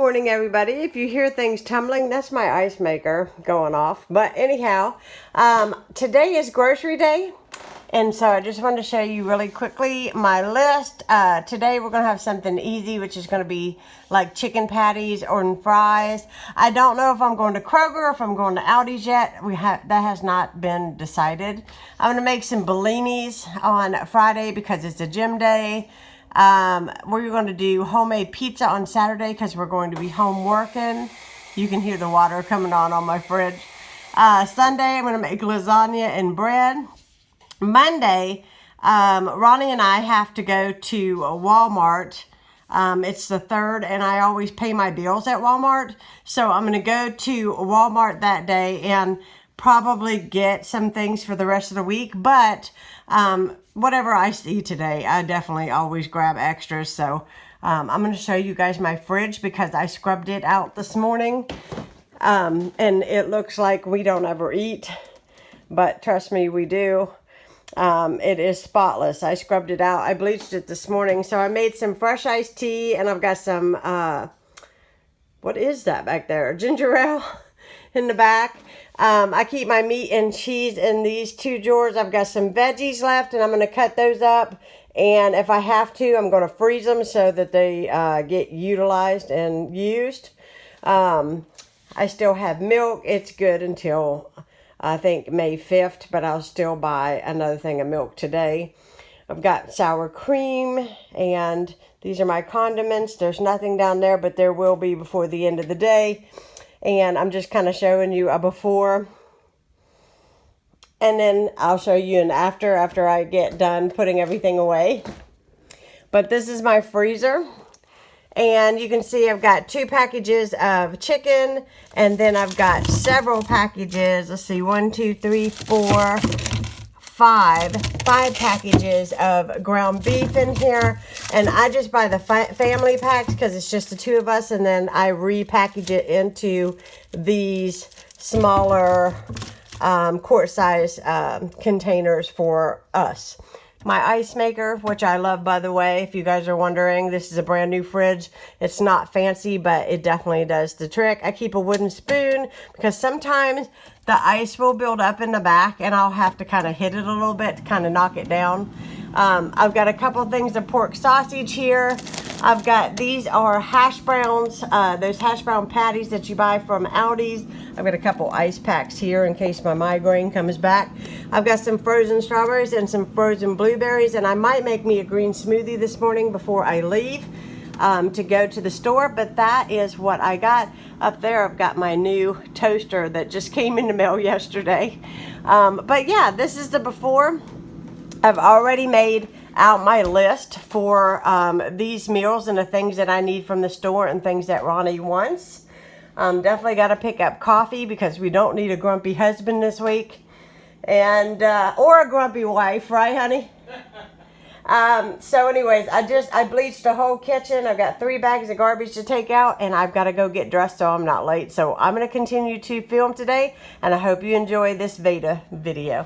morning, everybody. If you hear things tumbling, that's my ice maker going off. But anyhow, today is grocery day. And so I just wanted to show you really quickly my list. Today we're going to have something easy, which is going to be like chicken patties or fries. I don't know if I'm going to Kroger or if I'm going to Aldi's yet. That has not been decided. I'm going to make some bellinis on Friday because it's a gym day. We're going to do homemade pizza on Saturday because we're going to be home working. You can hear the water coming on my fridge. Sunday I'm going to make lasagna and bread. Monday, Ronnie and I have to go to Walmart. It's the 3rd, and I always pay my bills at Walmart. So I'm going to go to Walmart that day and probably get some things for the rest of the week. But whatever I see today, I definitely always grab extras. So I'm going to show you guys my fridge because I scrubbed it out this morning. And it looks like we don't ever eat. But trust me, we do. It is spotless. I scrubbed it out. I bleached it this morning. So I made some fresh iced tea, and I've got some, what is that back there? Ginger ale in the back. I keep my meat and cheese in these 2 drawers. I've got some veggies left, and I'm going to cut those up. And if I have to, I'm going to freeze them so that they get utilized and used. I still have milk. It's good until I think May 5th, but I'll still buy another thing of milk today. I've got sour cream, and these are my condiments. There's nothing down there, but there will be before the end of the day. And I'm just kind of showing you a before. And then I'll show you an after I get done putting everything away. But this is my freezer. And you can see I've got 2 packages of chicken, and then I've got several packages. Let's see, 1, 2, 3, 4, 5 packages of ground beef in here. And I just buy the family packs because it's just the 2 of us, and then I repackage it into these smaller quart size containers for us. My ice maker, which I love, by the way, if you guys are wondering, this is a brand new fridge. It's not fancy, but it definitely does the trick. I keep a wooden spoon because sometimes the ice will build up in the back, and I'll have to kind of hit it a little bit to kind of knock it down. I've got a couple things of pork sausage here. I've got, these are hash browns, those hash brown patties that you buy from Aldi's. I've got a couple ice packs here in case my migraine comes back. I've got some frozen strawberries and some frozen blueberries, and I might make me a green smoothie this morning before I leave to go to the store, but that is what I got. Up there I've got my new toaster that just came in the mail yesterday. But yeah, this is the before. I've already made out my list for these meals and the things that I need from the store and things that Ronnie wants. Definitely got to pick up coffee because we don't need a grumpy husband this week, and or a grumpy wife, right, honey? So anyways, I bleached the whole kitchen. I've got 3 bags of garbage to take out, and I've got to go get dressed so I'm not late. So I'm going to continue to film today, and I hope you enjoy this VEDA video.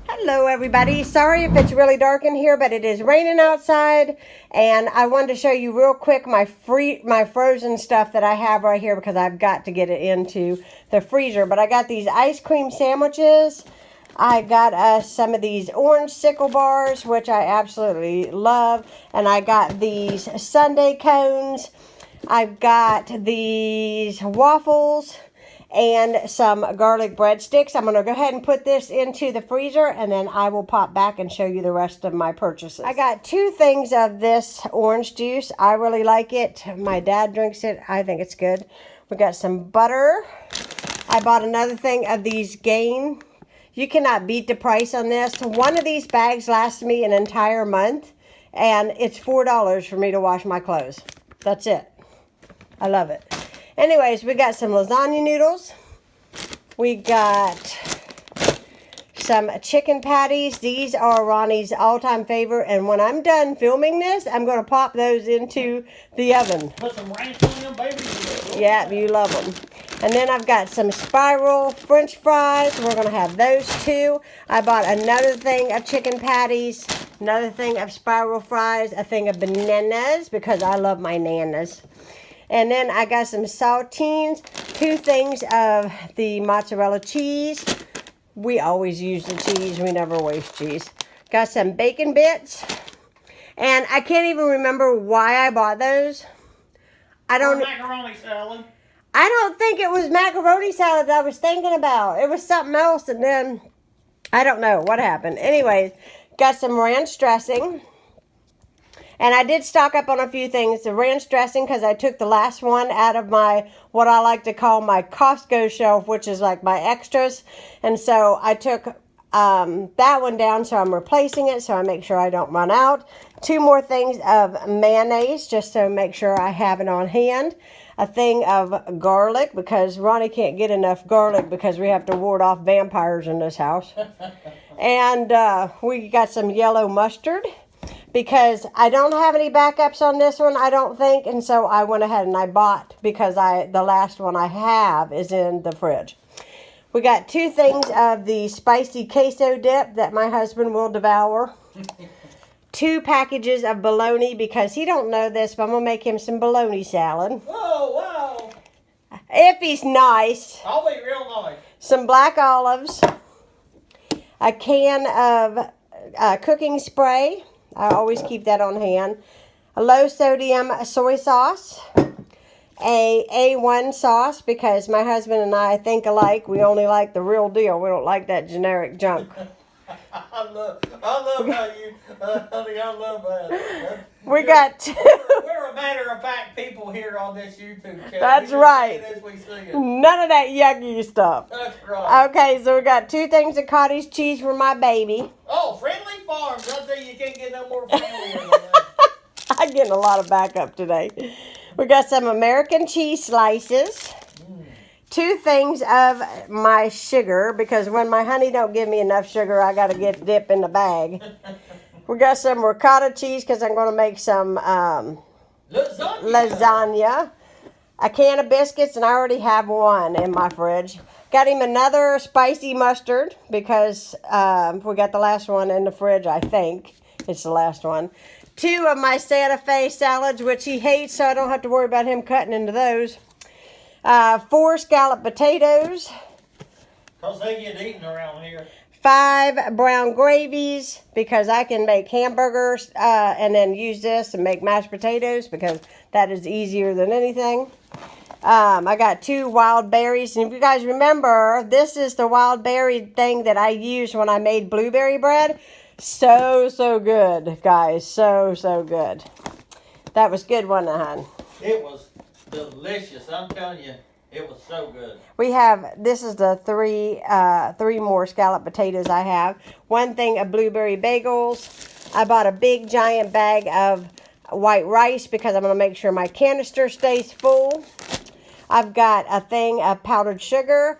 Hello everybody, sorry if it's really dark in here, but it is raining outside, and I wanted to show you real quick my frozen stuff that I have right here because I've got to get it into the freezer. But I got these ice cream sandwiches. I got some of these orange sickle bars, which I absolutely love, and I got these sundae cones. I've got these waffles and some garlic breadsticks. I'm going to go ahead and put this into the freezer, and then I will pop back and show you the rest of my purchases. I got 2 things of this orange juice. I really like it. My dad drinks it. I think it's good. We got some butter. I bought another thing of these Gain. You cannot beat the price on this. One of these bags lasts me an entire month, and it's $4 for me to wash my clothes. That's it. I love it. Anyways, we got some lasagna noodles. We got some chicken patties. These are Ronnie's all-time favorite, and when I'm done filming this, I'm going to pop those into the oven. Put some ranch on them, baby. Yeah, you love them. And then I've got some spiral French fries. We're going to have those too. I bought another thing of chicken patties, another thing of spiral fries, a thing of bananas because I love my nanas. And then I got some saltines, 2 things of the mozzarella cheese. We always use the cheese. We never waste cheese. Got some bacon bits. And I can't even remember why I bought those. Macaroni salad. I don't think it was macaroni salad I was thinking about. It was something else, and then I don't know what happened. Anyways, got some ranch dressing. And I did stock up on a few things. The ranch dressing, because I took the last one out of my, what I like to call my Costco shelf, which is like my extras. And so I took that one down, so I'm replacing it, so I make sure I don't run out. 2 more things of mayonnaise, just to make sure I have it on hand. A thing of garlic, because Ronnie can't get enough garlic because we have to ward off vampires in this house. And we got some yellow mustard, because I don't have any backups on this one, I don't think. And so I went ahead and I bought, because the last one I have is in the fridge. We got 2 things of the spicy queso dip that my husband will devour. 2 packages of bologna, because he don't know this, but I'm going to make him some bologna salad. Whoa, wow. If he's nice. I'll be real nice. Some black olives. A can of cooking spray. I always keep that on hand. A low sodium soy sauce. A A1 sauce, because my husband and I think alike. We only like the real deal. We don't like that generic junk. I love how you, honey, I love that. We're a matter-of-fact people here on this YouTube channel. That's right. As we see it. None of that yucky stuff. That's right. Okay, so we got 2 things of cottage cheese for my baby. Oh, Friendly Farms. I tell you can't get no more friendlier than that. I'm getting a lot of backup today. We got some American cheese slices. 2 things of my sugar, because when my honey don't give me enough sugar, I got to get dip in the bag. We got some ricotta cheese, because I'm going to make some lasagna. A can of biscuits, and I already have 1 in my fridge. Got him another spicy mustard, because we got the last one in the fridge, I think. It's the last one. 2 of my Santa Fe salads, which he hates, so I don't have to worry about him cutting into those. 4 scalloped potatoes. Because they get eaten around here. 5 brown gravies, because I can make hamburgers and then use this and make mashed potatoes, because that is easier than anything. I got 2 wild berries. And if you guys remember, this is the wild berry thing that I used when I made blueberry bread. So good, guys. So good. That was good, wasn't it, hon? It was delicious. I'm telling you, it was so good. We have, this is the 3 more scalloped potatoes I have. 1 thing of blueberry bagels. I bought a big giant bag of white rice, because I'm going to make sure my canister stays full. I've got a thing of powdered sugar.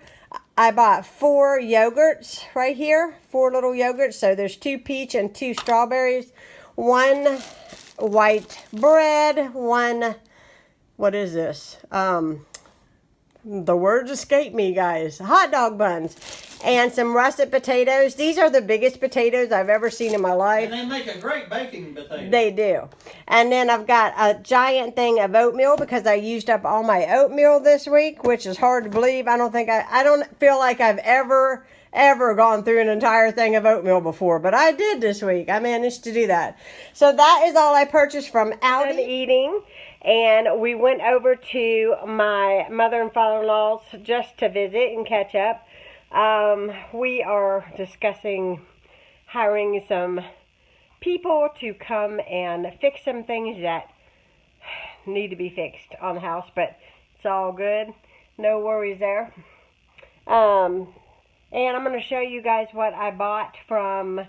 I bought 4 yogurts right here. 4 little yogurts. So there's 2 peach and 2 strawberries. 1 white bread. 1, what is this? The words escape me, guys. Hot dog buns. And some russet potatoes. These are the biggest potatoes I've ever seen in my life. And they make a great baking potato. They do. And then I've got a giant thing of oatmeal, because I used up all my oatmeal this week, which is hard to believe. I don't feel like I've ever gone through an entire thing of oatmeal before, but I did this week. I managed to do that. So that is all I purchased from Aldi. Eating. And we went over to my mother and father-in-law's just to visit and catch up. We are discussing hiring some people to come and fix some things that need to be fixed on the house, but it's all good. No worries there. And I'm going to show you guys what I bought from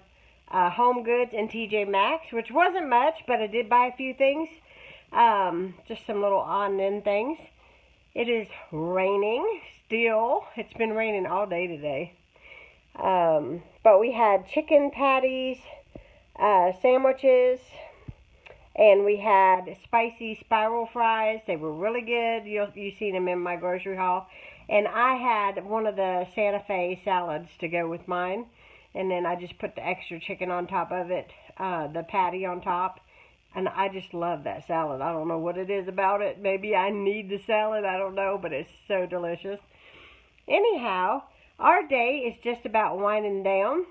Home Goods and TJ Maxx, which wasn't much, but I did buy a few things. Just some little on-end things. It is raining still, it's been raining all day today. But we had chicken patties, sandwiches, and we had spicy spiral fries. They were really good. You've seen them in my grocery haul. And I had one of the Santa Fe salads to go with mine. And then I just put the extra chicken on top of it, the patty on top. And I just love that salad. I don't know what it is about it. Maybe I need the salad. I don't know, but it's so delicious. Anyhow, our day is just about winding down.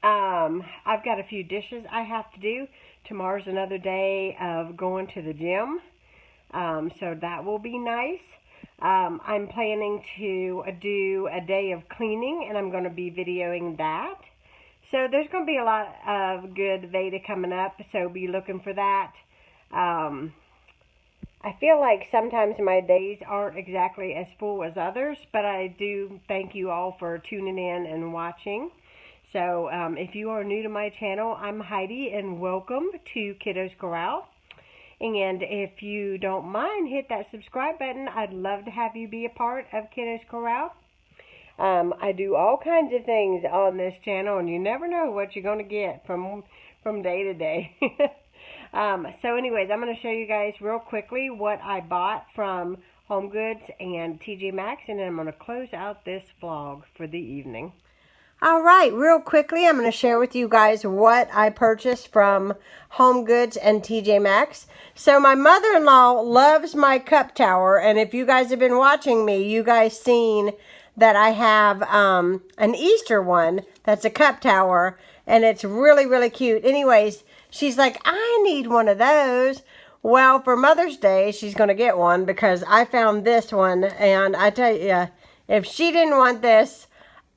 I've got a few dishes I have to do. Tomorrow's another day of going to the gym. So that will be nice. I'm planning to do a day of cleaning, and I'm going to be videoing that. So there's going to be a lot of good VEDA coming up, so be looking for that. I feel like sometimes my days aren't exactly as full as others, but I do thank you all for tuning in and watching. So if you are new to my channel, I'm Heidi, and welcome to Kiddos Corral. And if you don't mind, hit that subscribe button. I'd love to have you be a part of Kiddos Corral. I do all kinds of things on this channel, and you never know what you're going to get from day to day. So anyways, I'm going to show you guys real quickly what I bought from Home Goods and TJ Maxx, and then I'm going to close out this vlog for the evening. All right, real quickly, I'm going to share with you guys what I purchased from Home Goods and TJ Maxx. So my mother-in-law loves my cup tower, and if you guys have been watching me, you guys seen that I have an Easter one that's a cup tower, and it's really, really cute. Anyways, she's like, I need one of those. Well, for Mother's Day, she's going to get one because I found this one, and I tell you, if she didn't want this,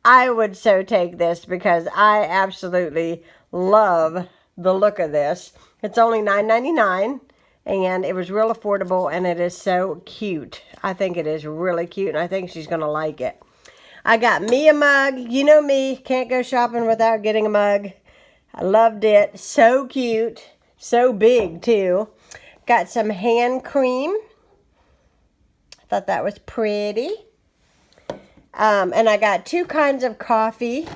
I would so take this because I absolutely love the look of this. It's only $9.99 and it was real affordable, and it is so cute. I think it is really cute, and I think she's going to like it. I got me a mug. You know me, can't go shopping without getting a mug. I loved it. So cute. So big too. Got some hand cream. Thought that was pretty. And I got two kinds of coffee.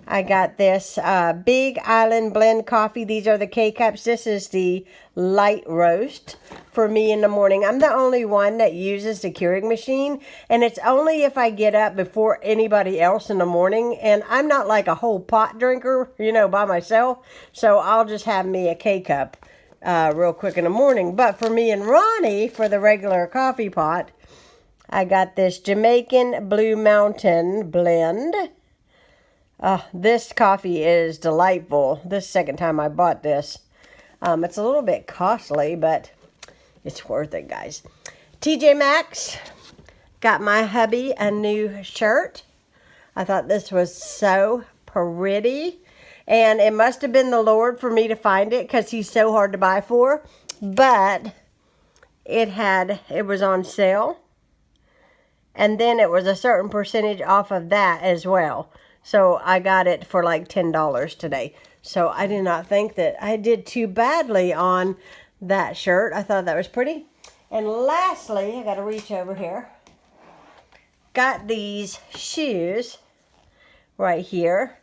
I got this Big Island Blend coffee. These are the K-Cups. This is the light roast for me in the morning. I'm the only one that uses the Keurig machine. And it's only if I get up before anybody else in the morning. And I'm not like a whole pot drinker, you know, by myself. So I'll just have me a K-Cup real quick in the morning. But for me and Ronnie, for the regular coffee pot, I got this Jamaican Blue Mountain blend. This coffee is delightful. This is the second time I bought this. It's a little bit costly, but it's worth it, guys. TJ Maxx got my hubby a new shirt. I thought this was so pretty. And it must have been the Lord for me to find it because he's so hard to buy for. But it was on sale. And then it was a certain percentage off of that as well. So I got it for like $10 today. So I did not think that I did too badly on that shirt. I thought that was pretty. And lastly, I got to reach over here. Got these shoes right here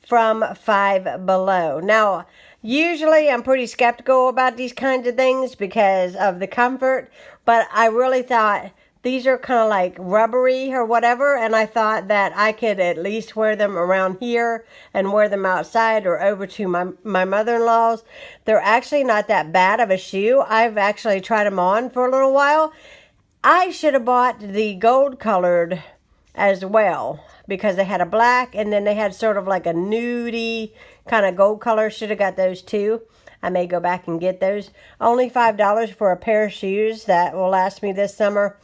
from Five Below. Now, usually I'm pretty skeptical about these kinds of things because of the comfort. But I really thought these are kind of like rubbery or whatever, and I thought that I could at least wear them around here and wear them outside or over to my mother-in-law's. They're actually not that bad of a shoe. I've actually tried them on for a little while. I should have bought the gold colored as well because they had a black and then they had sort of like a nudie kind of gold color. Should have got those too. I may go back and get those. Only $5 for a pair of shoes that will last me this summer.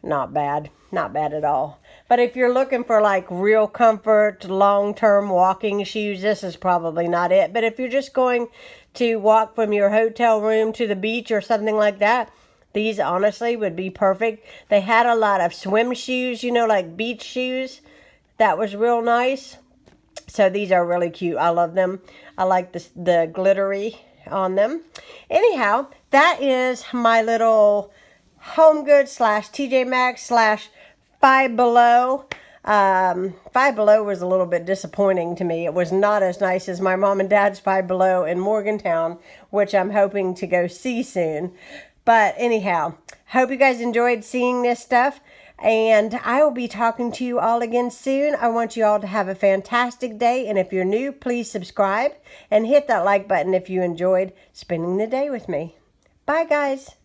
Not bad. Not bad at all. But if you're looking for like real comfort, long-term walking shoes, this is probably not it. But if you're just going to walk from your hotel room to the beach or something like that, these honestly would be perfect. They had a lot of swim shoes, you know, like beach shoes. That was real nice. So these are really cute. I love them. I like the glittery on them. Anyhow, that is my little Home Goods / TJ Maxx / Five Below. Five Below was a little bit disappointing to me. It was not as nice as my mom and dad's Five Below in Morgantown, which I'm hoping to go see soon. But anyhow, hope you guys enjoyed seeing this stuff. And I will be talking to you all again soon. I want you all to have a fantastic day. And if you're new, please subscribe and hit that like button if you enjoyed spending the day with me. Bye, guys.